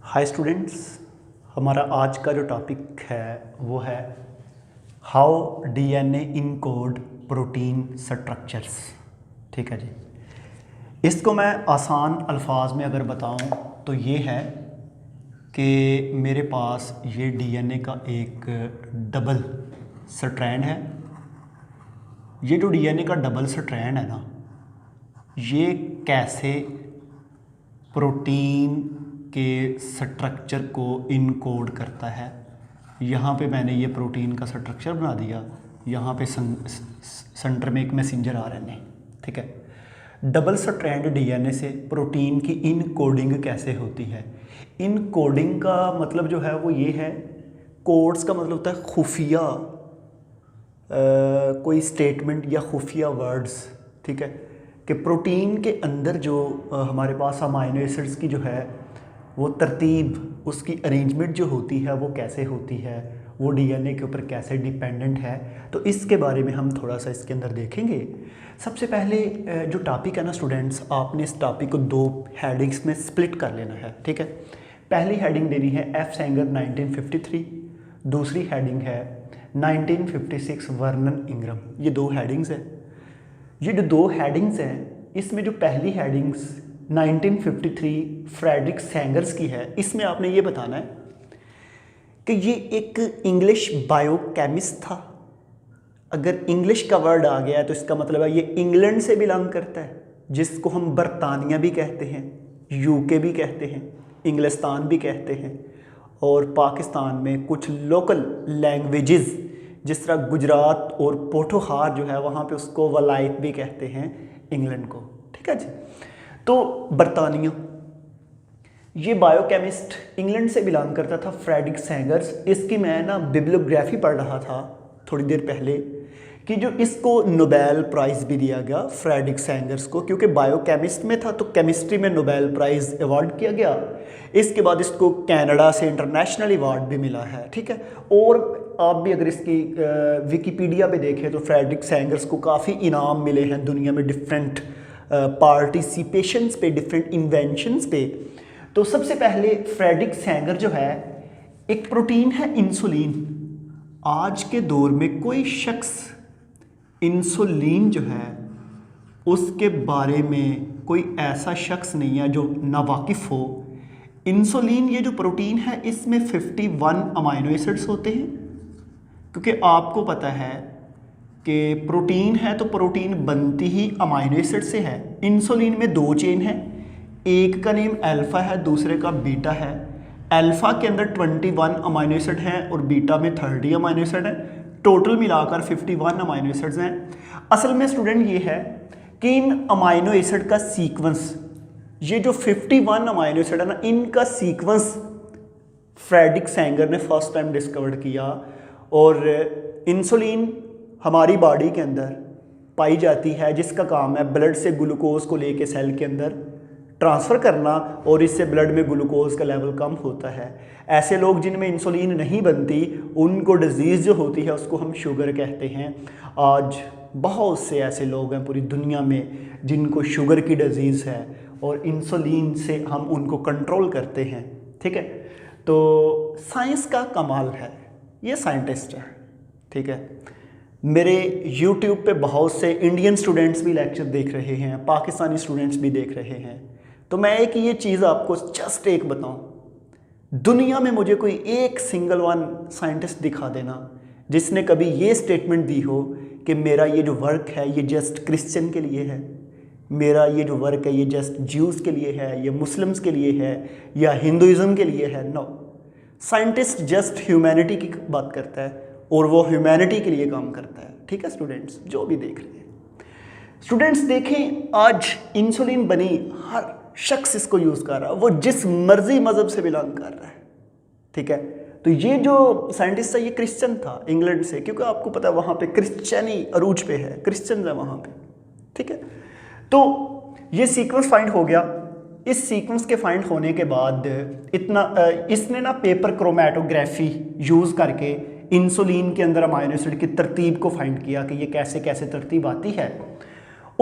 Hi students, हमारा आज का जो टॉपिक है वो है how DNA encode protein structures. ठीक है जी। इसको मैं आसान अल्फाज में अगर बताऊं तो ये है कि मेरे पास ये डीएनए का एक डबल स्ट्रैंड है। ये जो डीएनए का डबल स्ट्रैंड है ना, ये कैसे प्रोटीन के स्ट्रक्चर को इनकोड करता है। यहाँ पे मैंने ये प्रोटीन का स्ट्रक्चर बना दिया, यहाँ पे सेंटर में एक मैसेंजर आरएनए। ठीक है, डबल स्ट्रैंड डीएनए से प्रोटीन की इनकोडिंग कैसे होती है। इनकोडिंग का मतलब जो है वो ये है, कोड्स का मतलब होता है खुफिया कोई स्टेटमेंट या खुफिया वर्ड्स। ठीक है, कि प्रोटीन के अंदर जो हमारे पास अमाइनो एसिड्स की जो है वो तरतीब, उसकी अरेंजमेंट जो होती है वो कैसे होती है, वो डीएनए के ऊपर कैसे डिपेंडेंट है, तो इसके बारे में हम थोड़ा सा इसके अंदर देखेंगे। सबसे पहले जो टॉपिक है ना स्टूडेंट्स, आपने इस टॉपिक को दो हेडिंग्स में स्प्लिट कर लेना है। ठीक है, पहली हेडिंग देनी है एफ सेंगर 1953, दूसरी हेडिंग है 1956 वर्नन इंग्रम। ये दो हेडिंग्स हैं। ये जो दो हेडिंग्स हैं, इसमें जो पहली हेडिंग्स 1953 फ्रेडरिक सैंगर्स की है, इसमें आपने ये बताना है कि ये एक इंग्लिश बायोकेमिस्ट था। अगर इंग्लिश का वर्ड आ गया है तो इसका मतलब है ये इंग्लैंड से बिलोंग करता है, जिसको हम बरतानिया भी कहते हैं, यूके भी कहते हैं, इंग्लिस्तान भी कहते हैं, और पाकिस्तान में कुछ लोकल लैंग्वेजेस जिस तरह गुजरात और पोठोहार जो है वहाँ पे उसको वलायत भी कहते हैं इंग्लैंड को। ठीक है जी। तो बरतानिया, ये बायोकेमिस्ट इंग्लैंड से बिलोंग करता था, फ्रेडरिक सैंगर्स। इसकी मैं ना बिब्लियोग्राफी पढ़ रहा था थोड़ी देर पहले कि जो इसको नोबेल प्राइज़ भी दिया गया फ्रेडरिक सैंगर्स को, क्योंकि बायोकेमिस्ट में था तो केमिस्ट्री में नोबेल प्राइज़ अवार्ड किया गया। इसके बाद इसको कनाडा से इंटरनेशनल अवार्ड भी मिला है। ठीक है, और आप भी अगर इसकी विकिपीडिया पे देखें तो फ्रेडरिक सैंगर्स को काफ़ी इनाम मिले हैं दुनिया में, डिफरेंट पार्टिसिपेशंस पे, डिफरेंट इन्वेंशंस पे। तो सबसे पहले फ्रेडरिक सैंगर जो है, एक प्रोटीन है इंसुलिन। आज के दौर में कोई शख्स इंसुलिन जो है उसके बारे में कोई ऐसा शख्स नहीं है जो नावाकिफ़ हो। इंसुलिन ये जो प्रोटीन है इसमें 51 अमाइनो एसिड्स होते हैं, क्योंकि आपको पता है कि प्रोटीन है तो प्रोटीन बनती ही अमाइनो एसिड से है। इंसुलिन में दो चेन है, एक का नेम अल्फ़ा है, दूसरे का बीटा है। अल्फ़ा के अंदर 21 अमाइनो एसिड हैं और बीटा में 30 अमाइनो एसिड हैं। टोटल मिलाकर 51 अमाइनो एसिड्स हैं। असल में स्टूडेंट ये है कि इन अमाइनो एसिड का सीक्वेंस, ये जो 51 अमाइनो एसिड है ना, इनका सीक्वेंस फ्रेडरिक सैंगर ने फर्स्ट टाइम डिस्कवर किया। और इंसुलिन हमारी बॉडी के अंदर पाई जाती है, जिसका काम है ब्लड से ग्लूकोज को लेके सेल के अंदर ट्रांसफ़र करना, और इससे ब्लड में ग्लूकोज का लेवल कम होता है। ऐसे लोग जिनमें इंसुलिन नहीं बनती, उनको डिजीज़ जो होती है उसको हम शुगर कहते हैं। आज बहुत से ऐसे लोग हैं पूरी दुनिया में जिनको शुगर की डिजीज़ है, और इंसुलिन से हम उनको कंट्रोल करते हैं। ठीक है, तो साइंस का कमाल है, ये साइंटिस्ट है। ठीक है, मेरे YouTube पे बहुत से इंडियन स्टूडेंट्स भी लेक्चर देख रहे हैं, पाकिस्तानी स्टूडेंट्स भी देख रहे हैं। तो मैं एक ये चीज़ आपको जस्ट एक बताऊं, दुनिया में मुझे कोई एक सिंगल वन साइंटिस्ट दिखा देना जिसने कभी ये स्टेटमेंट दी हो कि मेरा ये जो वर्क है ये जस्ट क्रिश्चियन के लिए है, मेरा ये जो वर्क है ये जस्ट ज्यूज़ के लिए है, या मुस्लिम्स के लिए है, या हिंदुइज़्म के लिए है। नो, साइंटिस्ट जस्ट ह्यूमैनिटी की बात करता है और वो ह्यूमैनिटी के लिए काम करता है। ठीक है स्टूडेंट्स, जो भी देख रहे हैं स्टूडेंट्स, देखें आज इंसुलिन बनी, हर शख्स इसको यूज़ कर रहा है, वो जिस मर्जी मज़हब से बिलोंग कर रहा है। ठीक है, तो ये जो साइंटिस्ट है ये क्रिश्चियन था इंग्लैंड से, क्योंकि आपको पता है वहाँ पे क्रिश्चियनी अरूज पे है, क्रिश्चियन है वहाँ पे। ठीक है, तो ये सीक्वेंस फाइंड हो गया। इस सीक्वेंस के फाइंड होने के बाद इसने ना पेपर क्रोमेटोग्राफी यूज़ करके इंसुलिन के अंदर अमाइनो एसिड की तरतीब को फाइंड किया कि ये कैसे कैसे तरतीब आती है।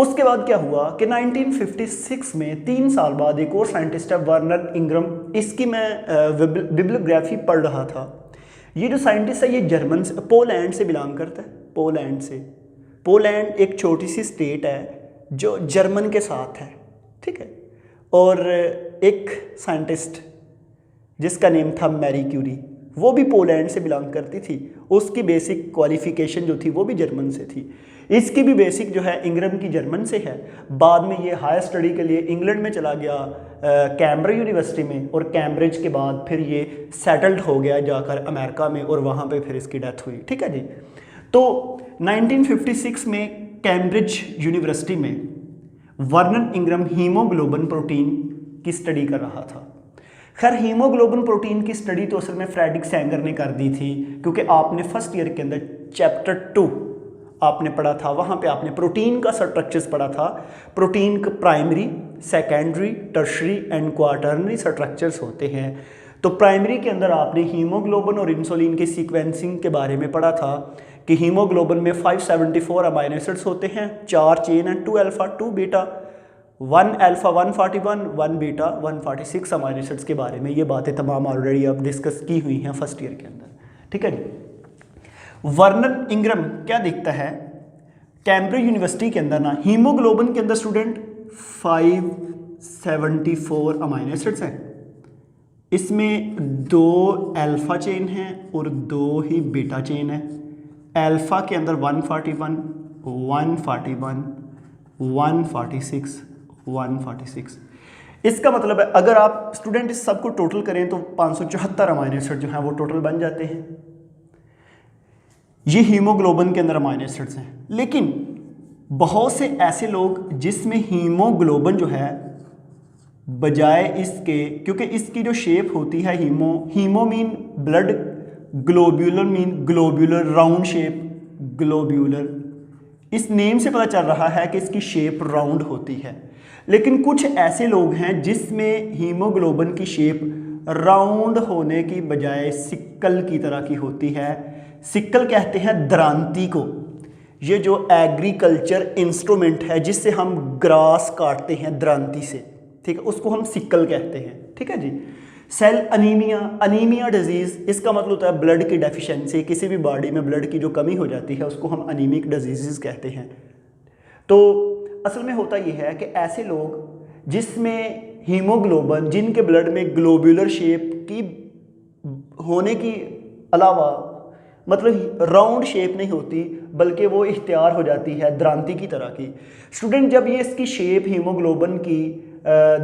उसके बाद क्या हुआ कि 1956 में 3 साल बाद एक और साइंटिस्ट है वर्नर इंग्रम, इसकी मैं बिब्लियोग्राफी पढ़ रहा था। ये जो साइंटिस्ट है ये जर्मन से, पोलैंड से बिलोंग करता है, पोलैंड से। पोलैंड एक छोटी सी स्टेट है जो जर्मन के साथ है, ठीक है। और एक साइंटिस्ट जिसका नेम था मैरी क्यूरी, वो भी पोलैंड से बिलोंग करती थी। उसकी बेसिक क्वालिफिकेशन जो थी वो भी जर्मन से थी। इसकी भी बेसिक जो है इंग्रम की जर्मन से है। बाद में ये हायर स्टडी के लिए इंग्लैंड में चला गया, कैम्ब्रिज यूनिवर्सिटी में, और कैम्ब्रिज के बाद फिर ये सेटल्ड हो गया जाकर अमेरिका में, और वहाँ पे फिर इसकी डेथ हुई, ठीक है जी। तो 1956 में कैम्ब्रिज यूनिवर्सिटी में वर्नर इंग्रम हीमोग्लोबिन प्रोटीन की स्टडी कर रहा था। खैर हीमोग्लोबिन प्रोटीन की स्टडी तो असल में फ्रेडरिक सैंगर ने कर दी थी, क्योंकि आपने फर्स्ट ईयर के अंदर चैप्टर 2 आपने पढ़ा था, वहाँ पे आपने प्रोटीन का स्ट्रक्चर्स पढ़ा था। प्रोटीन का primary, secondary, tertiary and quaternary structures होते हैं। तो प्राइमरी के अंदर आपने हीमोग्लोबिन और इंसुलिन के सीक्वेंसिंग के बारे में पढ़ा था कि हीमोग्लोबिन में 574 अमाइनो एसिड्स होते हैं, 4 चेन हैं, 2 alpha 2 beta, 1 alpha 141, 1 beta 146 amino acids के बारे में। ये बातें तमाम ऑलरेडी अब डिस्कस की हुई हैं फर्स्ट ईयर के अंदर, ठीक है जी। वर्नर इंग्रम क्या देखता है, कैम्ब्रिज यूनिवर्सिटी के अंदर ना हीमोग्लोबिन के अंदर स्टूडेंट 574 अमाइनो एसिड्स हैं, इसमें 2 अल्फा चेन हैं और 2 ही बीटा चेन है। अल्फा के अंदर 141, 141, 146, 146। इसका मतलब है अगर आप स्टूडेंट इस सब को टोटल करें तो 574 अमाइनो एसिड जो हैं वो टोटल बन जाते हैं। ये हीमोग्लोबिन के अंदर अमाइनो एसिड्स हैं। लेकिन बहुत से ऐसे लोग जिसमें हीमोग्लोबिन जो है बजाय इसके, क्योंकि इसकी जो शेप होती है haemo mean blood, globular mean globular, round shape globular, इस नेम से पता चल रहा है कि इसकी शेप राउंड होती है। लेकिन कुछ ऐसे लोग हैं जिसमें हीमोग्लोबिन की शेप राउंड होने की बजाय सिक्कल की तरह की होती है। सिक्कल कहते हैं दरांती को। ये जो एग्रीकल्चर इंस्ट्रूमेंट है जिससे हम ग्रास काटते हैं दरांती से, ठीक है, उसको हम सिक्कल कहते हैं, ठीक है जी। सेल अनीमिया, अनीमिया डिजीज़, इसका मतलब होता है ब्लड की डेफिशिएंसी, किसी भी बॉडी में ब्लड की जो कमी हो जाती है उसको हम अनीमिक डिजीज़ कहते हैं। तो असल में होता यह है कि ऐसे लोग जिसमें हीमोग्लोबिन, जिनके ब्लड में ग्लोब्यूलर शेप की होने की अलावा मतलब राउंड शेप नहीं होती बल्कि वो इख्तियार हो जाती है द्रांति की तरह की। स्टूडेंट जब ये इसकी शेप हीमोग्लोबिन की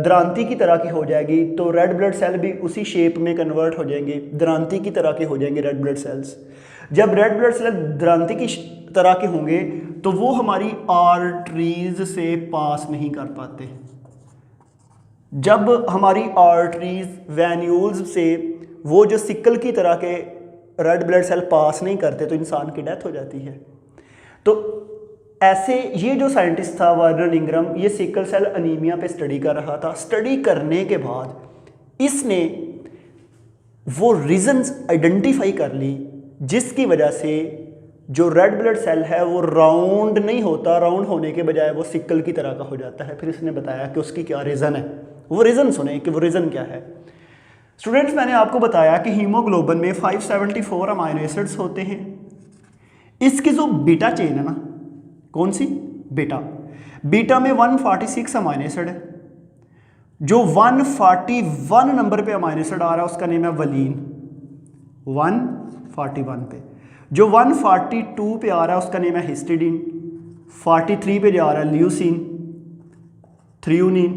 द्रांति की तरह की हो जाएगी तो रेड ब्लड सेल भी उसी शेप में कन्वर्ट हो जाएंगे, द्रांति की तरह के हो जाएंगे रेड ब्लड सेल्स। जब रेड ब्लड सेल द्रांति की तरह के होंगे तो वो हमारी आर्टरीज से पास नहीं कर पाते। जब हमारी आर्टरीज, वेन्यूल्स से वो जो सिक्कल की तरह के रेड ब्लड सेल पास नहीं करते तो इंसान की डेथ हो जाती है। तो ऐसे ये जो साइंटिस्ट था वर्नर इंग्रम, ये सिकल सेल अनीमिया पे स्टडी कर रहा था। स्टडी करने के बाद इसने वो रीजंस आइडेंटिफाई कर ली जिसकी वजह से जो रेड ब्लड सेल है वो राउंड नहीं होता, राउंड होने के बजाय वो सिक्कल की तरह का हो जाता है। फिर इसने बताया कि उसकी क्या रीज़न है। वो रीज़न सुने कि वो रीज़न क्या है। स्टूडेंट्स, मैंने आपको बताया कि हीमोग्लोबिन में 574 अमाइनो एसिड्स होते हैं। इसकी जो बीटा चेन है ना, कौन सी? बीटा। बीटा में 146 अमाइनो एसिड है। जो 141 नंबर पे अमाइनो एसिड आ रहा है उसका नेम है वलीन, 141 पे। जो 142 पे आ रहा है उसका नेम है हिस्टिडीन, 43 पे जा रहा है leucine, threonine,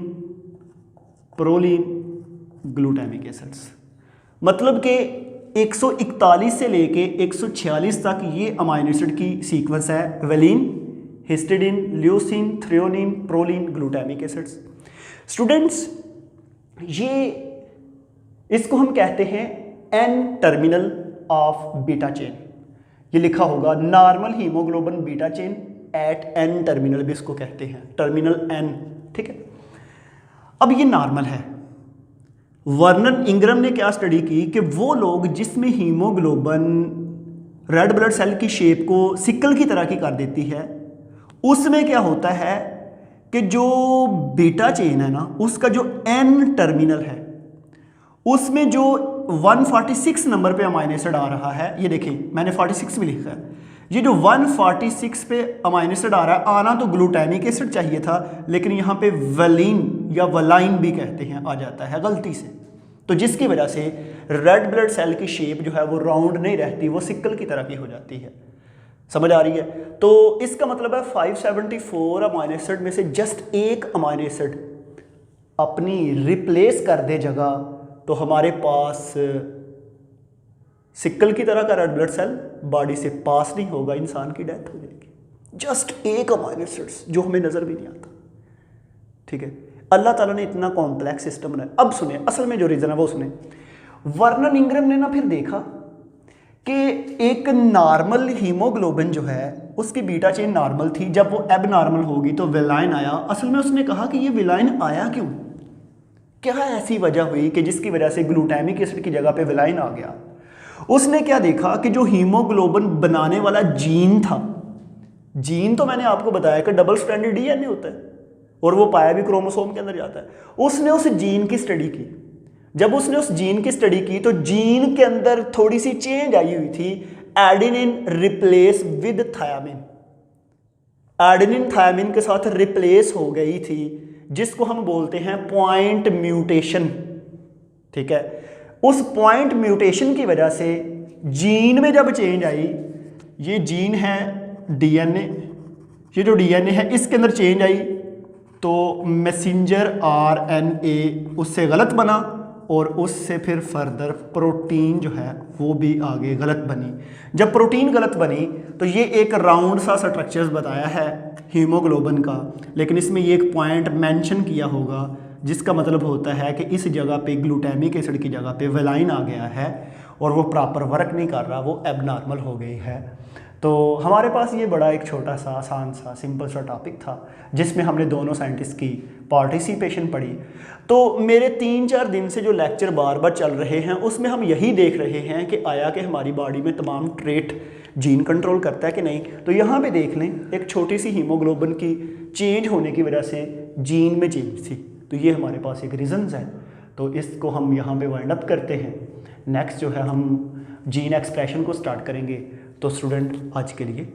proline, glutamic acids. मतलब कि 141 से लेके 146 तक ये अमाइनो एसिड की सीक्वेंस है, valine, histidine, leucine, threonine, proline, glutamic acids. Students, ये इसको हम कहते हैं N terminal of beta chain. ये लिखा होगा normal haemoglobin beta chain at N terminal भी इसको कहते हैं, टर्मिनल एन, ठीक है। अब ये नॉर्मल है। वर्नर इंग्रम ने क्या स्टडी की कि वो लोग जिसमें हीमोग्लोबिन रेड ब्लड सेल की शेप को सिक्कल की तरह की कर देती है, उसमें क्या होता है कि जो बीटा चेन है ना उसका जो एन टर्मिनल है उसमें जो 146 नंबर पे अमाइनो एसिड आ रहा है, ये देखिए मैंने 46 भी लिखा है, ये जो 146 पे अमाइनो एसिड आ रहा है, आना तो ग्लूटामिक एसिड चाहिए था लेकिन यहाँ पे वलीन या वलाइन भी कहते हैं आ जाता है गलती से, तो जिसकी वजह से रेड ब्लड सेल की शेप जो है वो राउंड नहीं रहती, वो सिक्कल की तरह की हो जाती है। समझ आ रही है? तो इसका मतलब है 574 अमाइनो एसिड में से जस्ट एक अमाइनो एसिड अपनी रिप्लेस कर दे जगह, तो हमारे पास सिक्कल की तरह का रेड ब्लड सेल बॉडी से पास नहीं होगा, इंसान की डेथ हो जाएगी। जस्ट एक अमाइनो एसिड्स जो हमें नजर भी नहीं आता। ठीक है, अल्लाह ताला ने इतना कॉम्प्लेक्स सिस्टम बनाया। अब सुने असल में जो रीजन है वो सुने। वर्नन इंग्रम ने ना फिर देखा कि एक नॉर्मल हीमोग्लोबिन जो है उसकी बीटा चेन नॉर्मल थी, जब वो एब नॉर्मल होगी तो विलाइन आया। असल में उसने कहा कि ये विलाइन आया क्यों, क्या ऐसी वजह हुई कि जिसकी वजह से ग्लूटामिक एसिड की जगह पे विलाइन आ गया। उसने क्या देखा कि जो हीमोग्लोबिन बनाने वाला जीन था, जीन तो मैंने आपको बताया कि डबल स्ट्रैंडेड डीएनए होता है और वो पाया भी क्रोमोसोम के अंदर जाता है। उसने उस जीन की स्टडी की। जब उसने उस जीन की स्टडी की तो जीन के अंदर थोड़ी सी चेंज आई हुई थी, adenine replace with thiamine, adenine thiamine के साथ रिप्लेस हो गई थी, जिसको हम बोलते हैं पॉइंट म्यूटेशन। ठीक है, उस पॉइंट म्यूटेशन की वजह से जीन में जब चेंज आई, ये जीन है डीएनए, ये जो डीएनए है इसके अंदर चेंज आई तो मैसेंजर आरएनए उससे गलत बना और उससे फिर फर्दर प्रोटीन जो है वो भी आगे गलत बनी। जब प्रोटीन गलत बनी तो ये एक राउंड सा स्ट्रक्चर्स बताया है हीमोग्लोबिन का, लेकिन इसमें ये एक पॉइंट मेंशन किया होगा जिसका मतलब होता है कि इस जगह पे ग्लूटामिक एसिड की जगह पे वेलाइन आ गया है और वो प्रॉपर वर्क नहीं कर रहा, वो एबनॉर्मल हो गई है। तो हमारे पास ये बड़ा एक छोटा सा आसान सा सिंपल सा टॉपिक था जिसमें हमने दोनों साइंटिस्ट की पार्टिसिपेशन पढ़ी। तो मेरे 3-4 दिन से जो लेक्चर बार बार चल रहे हैं उसमें हम यही देख रहे हैं कि आया कि हमारी बॉडी में तमाम ट्रेट जीन कंट्रोल करता है कि नहीं। तो यहाँ पे देख लें, एक छोटी सी हीमोग्लोबिन की चेंज होने की वजह से जीन में चेंज थी, तो ये हमारे पास एक रीजंस है। तो इसको हम यहाँ पे वाइंड अप करते हैं। नेक्स्ट जो है हम जीन एक्सप्रेशन को स्टार्ट करेंगे। तो स्टूडेंट आज के लिए